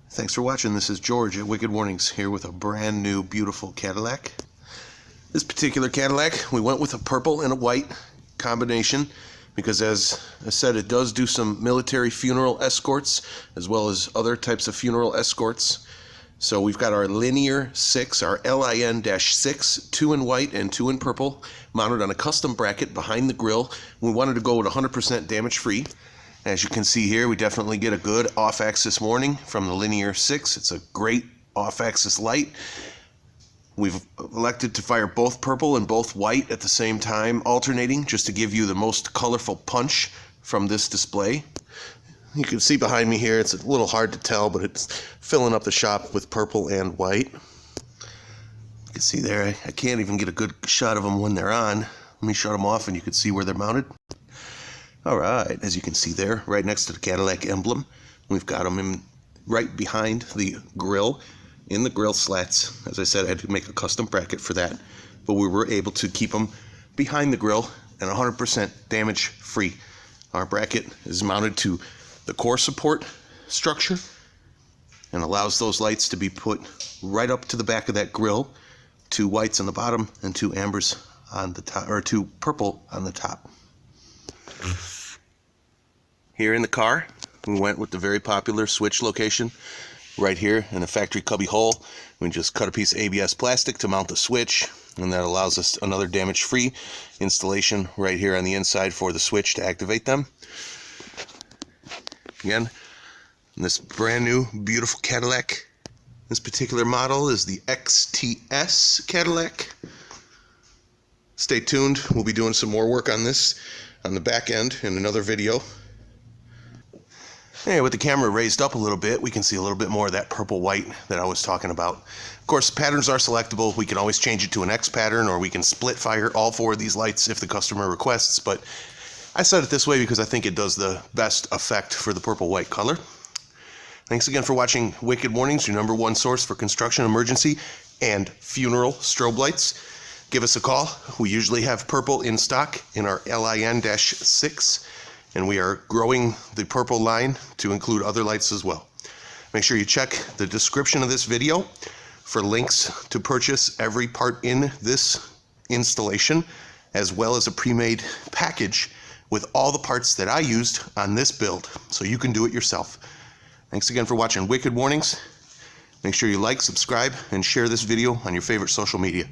Thanks for watching. This is George at Wicked Warnings here with a brand new beautiful Cadillac. This particular Cadillac, we went with a purple and a white combination because, as I said, it does do some military funeral escorts as well as other types of funeral escorts. So we've got our LIN-6, our LIN-6, 2 in white and 2 in purple, mounted on a custom bracket behind the grille. We wanted to go with 100% damage free. As you can see here, we definitely get a good off-axis warning from the LIN-6. It's a great off-axis light. We've elected to fire both purple and both white at the same time, alternating, just to give you the most colorful punch from this display. You can see behind me here, it's a little hard to tell, but it's filling up the shop with purple and white. You can see there, I can't even get a good shot of them when they're on. Let me shut them off and you can see where they're mounted. Alright, as you can see there, right next to the Cadillac emblem, we've got them in right behind the grille, in the grille slats. As I said, I had to make a custom bracket for that, but we were able to keep them behind the grille and 100% damage free. Our bracket is mounted to the core support structure and allows those lights to be put right up to the back of that grille. 2 whites on the bottom and 2 ambers on the top, or 2 purple on the top. Here in the car, we went with the very popular switch location right here in the factory cubby hole. We just cut a piece of ABS plastic to mount the switch, and that allows us another damage-free installation right here on the inside for the switch to activate them. Again, this brand new beautiful Cadillac. This particular model is the XTS Cadillac. Stay tuned. We'll be doing some more work on this on the back end in another video. Anyway, with the camera raised up a little bit, we can see a little bit more of that purple-white that I was talking about. Of course, patterns are selectable. We can always change it to an X pattern, or we can split fire all 4 of these lights if the customer requests, but I set it this way because I think it does the best effect for the purple-white color. Thanks again for watching Wicked Warnings, your #1 source for construction, emergency, and funeral strobe lights. Give us a call. We usually have purple in stock in our LIN-6, and we are growing the purple line to include other lights as well. Make sure you check the description of this video for links to purchase every part in this installation, as well as a pre-made package with all the parts that I used on this build, so you can do it yourself. Thanks again for watching Wicked Warnings. Make sure you like, subscribe, and share this video on your favorite social media.